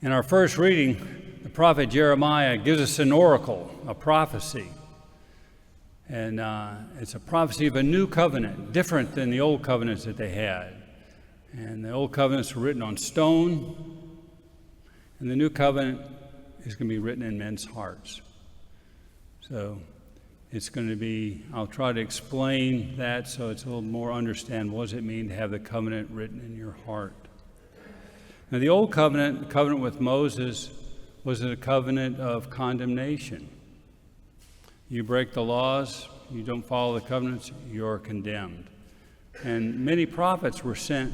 In our first reading, the prophet Jeremiah gives us an oracle, a prophecy. And it's a prophecy of a new covenant, different than the old covenants that they had. And the old covenants were written on stone, and the new covenant is going to be written in men's hearts. So it's going to be, I'll try to explain that so it's a little more understand what does it mean to have the covenant written in your heart. Now, the old covenant, the covenant with Moses, was a covenant of condemnation. You break the laws, you don't follow the covenants, you're condemned. And many prophets were sent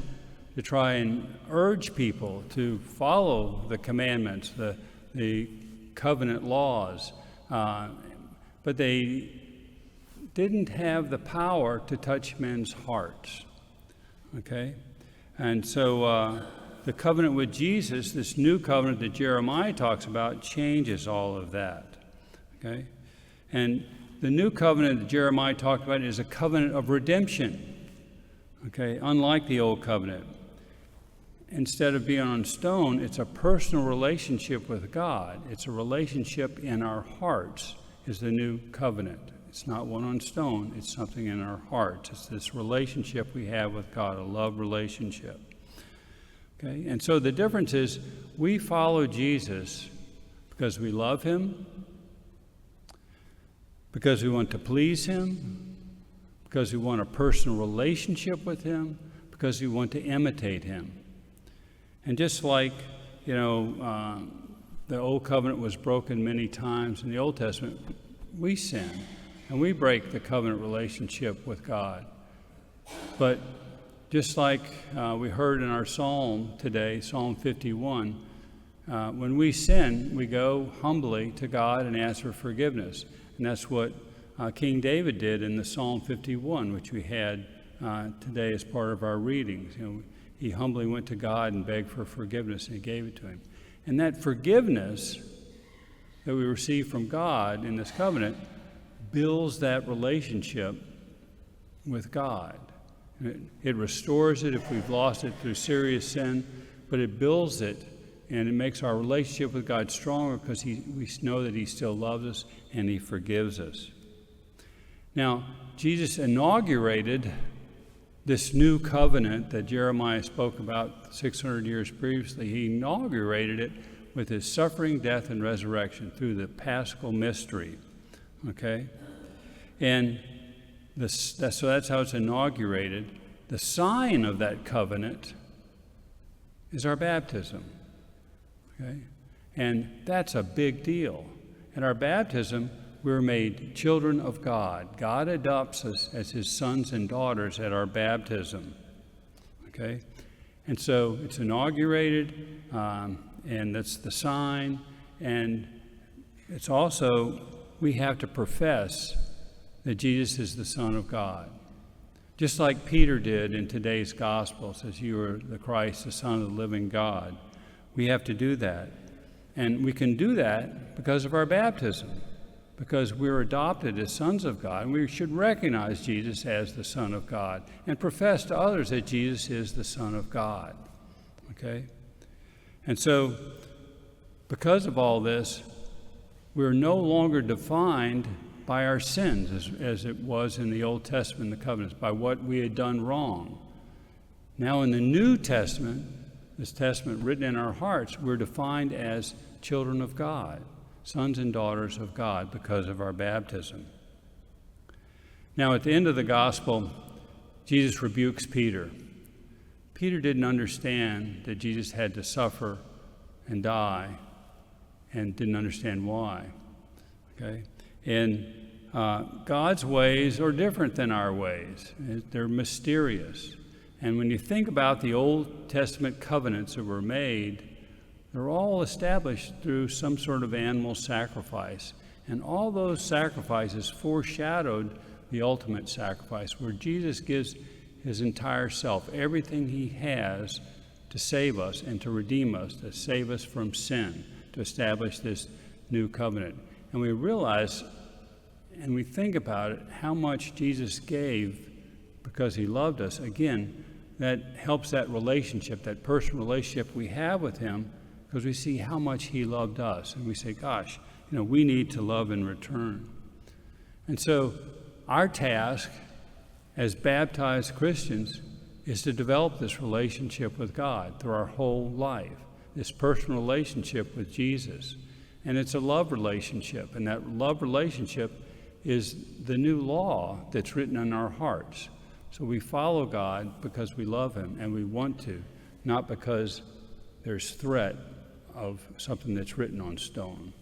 to try and urge people to follow the commandments, the covenant laws, but they didn't have the power to touch men's hearts. Okay? And so the covenant with Jesus, this new covenant that Jeremiah talks about, changes all of that. Okay? And the new covenant that Jeremiah talked about is a covenant of redemption. Okay? Unlike the old covenant. Instead of being on stone, it's a personal relationship with God. It's a relationship in our hearts is the new covenant. It's not one on stone, it's something in our hearts. It's this relationship we have with God, a love relationship. Okay, and so the difference is we follow Jesus because we love him, because we want to please him, because we want a personal relationship with him, because we want to imitate him. And just like, the old covenant was broken many times in the Old Testament, we sin and we break the covenant relationship with God. But just like we heard in our psalm today, Psalm 51, when we sin, we go humbly to God and ask for forgiveness. And that's what King David did in the Psalm 51, which we had today as part of our readings. He humbly went to God and begged for forgiveness, and he gave it to him. And that forgiveness that we receive from God in this covenant builds that relationship with God. It restores it if we've lost it through serious sin, but it builds it, and it makes our relationship with God stronger because we know that he still loves us and he forgives us. Now, Jesus inaugurated this new covenant that Jeremiah spoke about 600 years previously. He inaugurated it with his suffering, death, and resurrection through the Paschal mystery. Okay? And so that's how it's inaugurated. The sign of that covenant is our baptism. Okay? And that's a big deal. In our baptism, we're made children of God. God adopts us as his sons and daughters at our baptism. Okay? And so it's inaugurated, and that's the sign. And it's also, we have to profess that Jesus is the Son of God. Just like Peter did in today's gospel, says, you are the Christ, the Son of the living God. We have to do that. And we can do that because of our baptism, because we're adopted as sons of God. And we should recognize Jesus as the Son of God and profess to others that Jesus is the Son of God. Okay? And so, because of all this, we're no longer defined by our sins as it was in the Old Testament, the covenants, by what we had done wrong. Now in the New Testament, this testament written in our hearts, we're defined as children of God, sons and daughters of God because of our baptism. Now at the end of the gospel, Jesus rebukes Peter. Peter didn't understand that Jesus had to suffer and die and didn't understand why. Okay? And God's ways are different than our ways. They're mysterious. And when you think about the Old Testament covenants that were made, they're all established through some sort of animal sacrifice. And all those sacrifices foreshadowed the ultimate sacrifice, where Jesus gives his entire self, everything he has to save us and to redeem us, to save us from sin, to establish this new covenant. And we realize, and we think about it, how much Jesus gave because he loved us. Again, that helps that relationship, that personal relationship we have with him, because we see how much he loved us. And we say, gosh, we need to love in return. And so our task as baptized Christians is to develop this relationship with God through our whole life, this personal relationship with Jesus. And it's a love relationship, and that love relationship is the new law that's written in our hearts. So we follow God because we love him and we want to, not because there's threat of something that's written on stone.